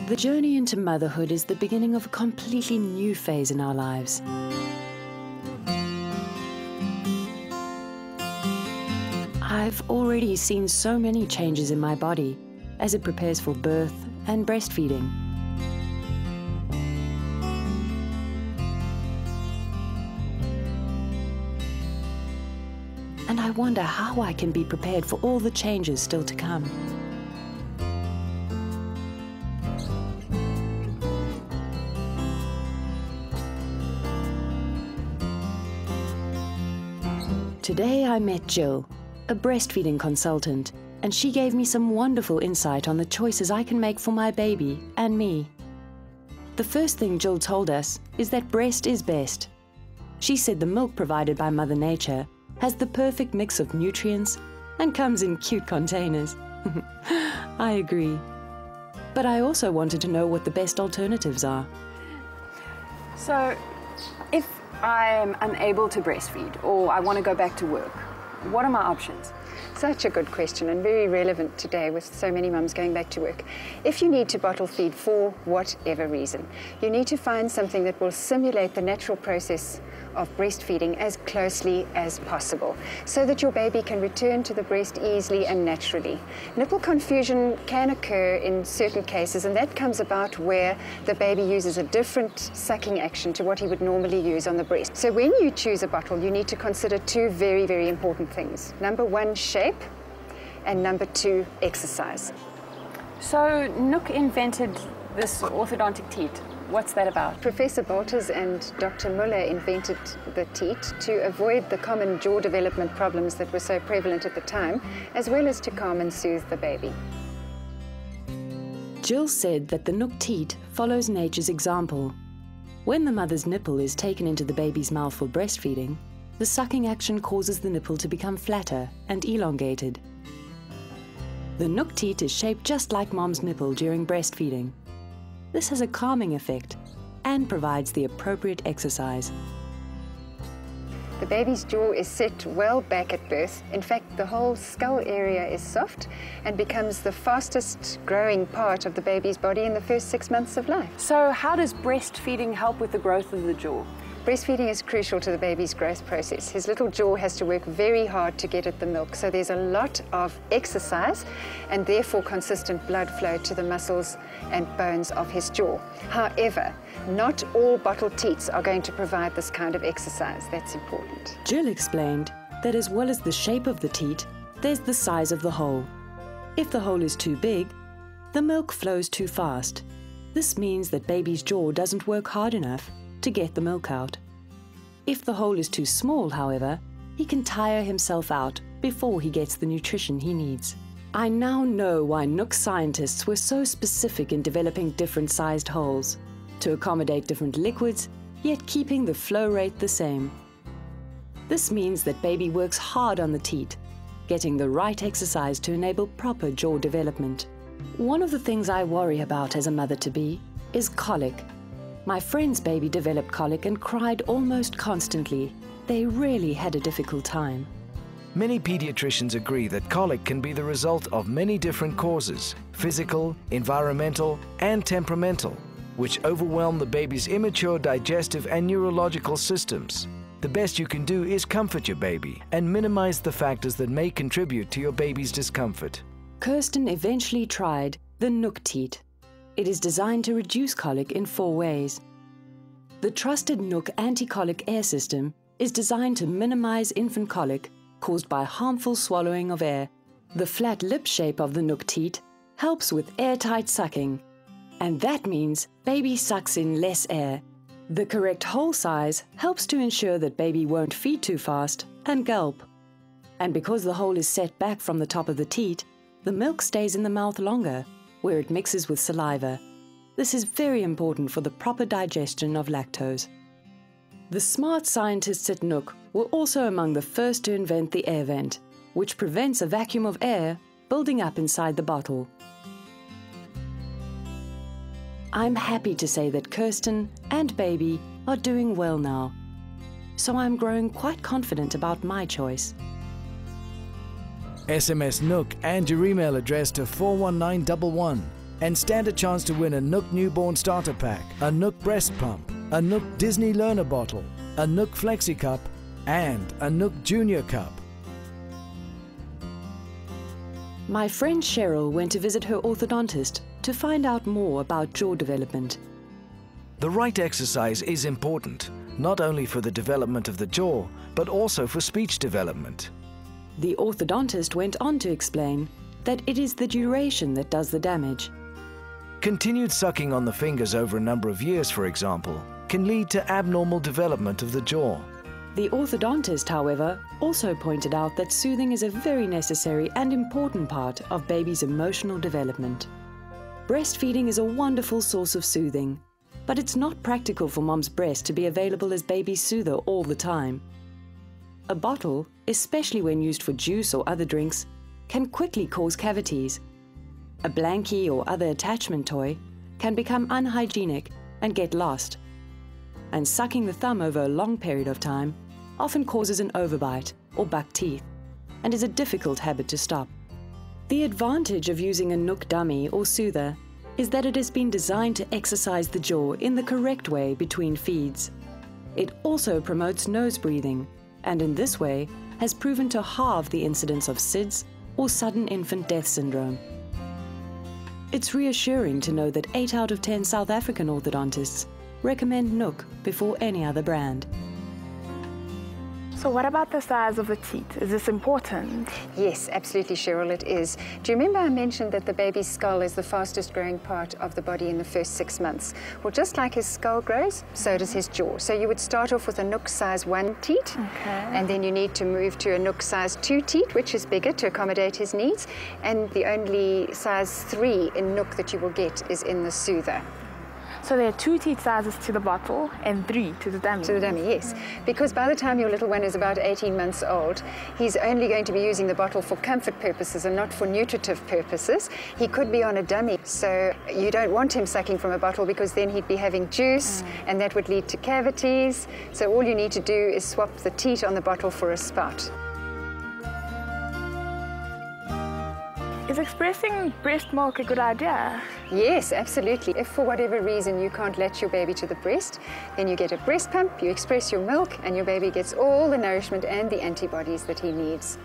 The journey into motherhood is the beginning of a completely new phase in our lives. I've already seen so many changes in my body as it prepares for birth and breastfeeding. And I wonder how I can be prepared for all the changes still to come. Today I met Jill, a breastfeeding consultant, and she gave me some wonderful insight on the choices I can make for my baby and me. The first thing Jill told us is that breast is best. She said the milk provided by Mother Nature has the perfect mix of nutrients and comes in cute containers. I agree. But I also wanted to know what the best alternatives are. So, if I'm unable to breastfeed or I want to go back to work, what are my options? Such a good question and very relevant today with so many mums going back to work. If you need to bottle feed for whatever reason, you need to find something that will simulate the natural process of breastfeeding as closely as possible so that your baby can return to the breast easily and naturally. Nipple confusion can occur in certain cases, and that comes about where the baby uses a different sucking action to what he would normally use on the breast. So when you choose a bottle, you need to consider two very, very important things. Number one, shape, and number two, exercise. So NUK invented this orthodontic teat. What's that about? Professor Bolters and Dr. Muller invented the teat to avoid the common jaw development problems that were so prevalent at the time, as well as to calm and soothe the baby. Jill said that the NUK teat follows nature's example. When the mother's nipple is taken into the baby's mouth for breastfeeding, the sucking action causes the nipple to become flatter and elongated. The NUK teat is shaped just like mom's nipple during breastfeeding. This has a calming effect and provides the appropriate exercise. The baby's jaw is set well back at birth. In fact, the whole skull area is soft and becomes the fastest growing part of the baby's body in the first 6 months of life. So how does breastfeeding help with the growth of the jaw? Breastfeeding is crucial to the baby's growth process. His little jaw has to work very hard to get at the milk, so there's a lot of exercise and therefore consistent blood flow to the muscles and bones of his jaw. However, not all bottled teats are going to provide this kind of exercise. That's important. Jill explained that as well as the shape of the teat, there's the size of the hole. If the hole is too big, the milk flows too fast. This means that baby's jaw doesn't work hard enough to get the milk out. If the hole is too small, however, he can tire himself out before he gets the nutrition he needs. I now know why NUK scientists were so specific in developing different sized holes, to accommodate different liquids, yet keeping the flow rate the same. This means that baby works hard on the teat, getting the right exercise to enable proper jaw development. One of the things I worry about as a mother-to-be is colic. My friend's baby developed colic and cried almost constantly. They really had a difficult time. Many pediatricians agree that colic can be the result of many different causes, physical, environmental, and temperamental, which overwhelm the baby's immature digestive and neurological systems. The best you can do is comfort your baby and minimize the factors that may contribute to your baby's discomfort. Kirsten eventually tried the NUK teat. It is designed to reduce colic in 4 ways. The trusted NUK anti-colic air system is designed to minimize infant colic caused by harmful swallowing of air. The flat lip shape of the NUK teat helps with airtight sucking, and that means baby sucks in less air. The correct hole size helps to ensure that baby won't feed too fast and gulp. And because the hole is set back from the top of the teat, the milk stays in the mouth longer, where it mixes with saliva. This is very important for the proper digestion of lactose. The smart scientists at NUK were also among the first to invent the air vent, which prevents a vacuum of air building up inside the bottle. I'm happy to say that Kirsten and baby are doing well now, so I'm growing quite confident about my choice. SMS NUK and your email address to 41911 and stand a chance to win a NUK Newborn Starter Pack, a NUK Breast Pump, a NUK Disney Learner Bottle, a NUK Flexi Cup, and a NUK Junior Cup. My friend Cheryl went to visit her orthodontist to find out more about jaw development. The right exercise is important, not only for the development of the jaw, but also for speech development. The orthodontist went on to explain that it is the duration that does the damage. Continued sucking on the fingers over a number of years, for example, can lead to abnormal development of the jaw. The orthodontist, however, also pointed out that soothing is a very necessary and important part of baby's emotional development. Breastfeeding is a wonderful source of soothing, but it's not practical for mom's breast to be available as baby's soother all the time. A bottle, especially when used for juice or other drinks, can quickly cause cavities. A blankie or other attachment toy can become unhygienic and get lost. And sucking the thumb over a long period of time often causes an overbite or buck teeth and is a difficult habit to stop. The advantage of using a NUK dummy or soother is that it has been designed to exercise the jaw in the correct way between feeds. It also promotes nose breathing and in this way has proven to halve the incidence of SIDS or sudden infant death syndrome. It's reassuring to know that 8 out of 10 South African orthodontists recommend NUK before any other brand. So what about the size of the teeth? Is this important? Yes, absolutely, Cheryl, it is. Do you remember I mentioned that the baby's skull is the fastest growing part of the body in the first 6 months? Well, just like his skull grows, so does his jaw. So you would start off with a NUK size 1 teat, and then you need to move to a NUK size 2 teat, which is bigger to accommodate his needs. And the only size 3 in NUK that you will get is in the soother. So there are 2 teeth sizes to the bottle and 3 to the dummy. To the dummy, yes. Because by the time your little one is about 18 months old, he's only going to be using the bottle for comfort purposes and not for nutritive purposes. He could be on a dummy, so you don't want him sucking from a bottle because then he'd be having juice and that would lead to cavities. So all you need to do is swap the teat on the bottle for a spout. Is expressing breast milk a good idea? Yes, absolutely. If for whatever reason you can't latch your baby to the breast, then you get a breast pump, you express your milk, and your baby gets all the nourishment and the antibodies that he needs.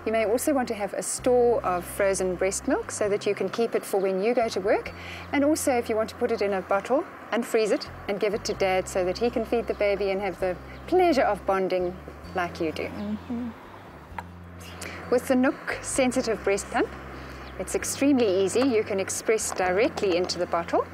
You may also want to have a store of frozen breast milk so that you can keep it for when you go to work. And also if you want to put it in a bottle, unfreeze it and give it to Dad so that he can feed the baby and have the pleasure of bonding like you do. With the NUK sensitive breast pump, it's extremely easy. You can express directly into the bottle,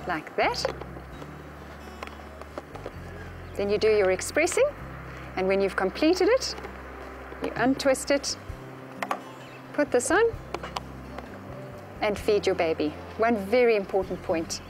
like that. Then you do your expressing, and when you've completed it, you untwist it, put this on, and feed your baby. One very important point.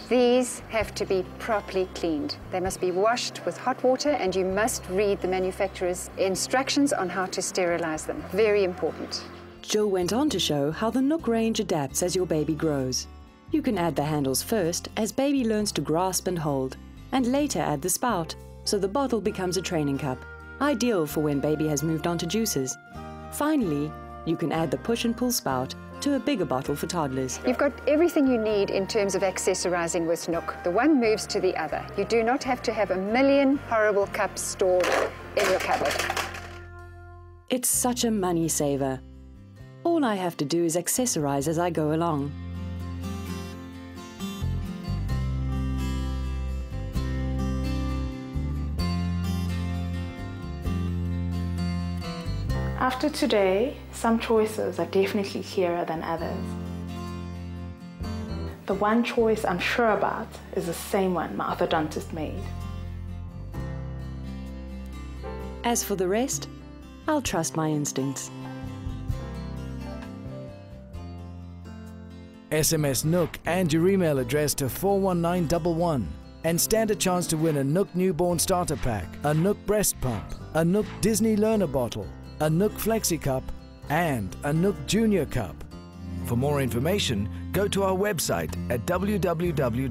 These have to be properly cleaned. They must be washed with hot water, and you must read the manufacturer's instructions on how to sterilize them. Very important. Jill went on to show how the NUK range adapts as your baby grows. You can add the handles first as baby learns to grasp and hold, and later add the spout, so the bottle becomes a training cup, ideal for when baby has moved on to juices. Finally, you can add the push and pull spout to a bigger bottle for toddlers. You've got everything you need in terms of accessorizing with NUK. The one moves to the other. You do not have to have a million horrible cups stored in your cupboard. It's such a money saver. All I have to do is accessorize as I go along. After today, some choices are definitely clearer than others. The one choice I'm sure about is the same one my orthodontist made. As for the rest, I'll trust my instincts. SMS NUK and your email address to 41911 and stand a chance to win a NUK Newborn Starter Pack, a NUK Breast Pump, a NUK Disney Learner Bottle, a NUK Flexi Cup, and a NUK Junior Cup. For more information, go to our website at www.nuk.co.za.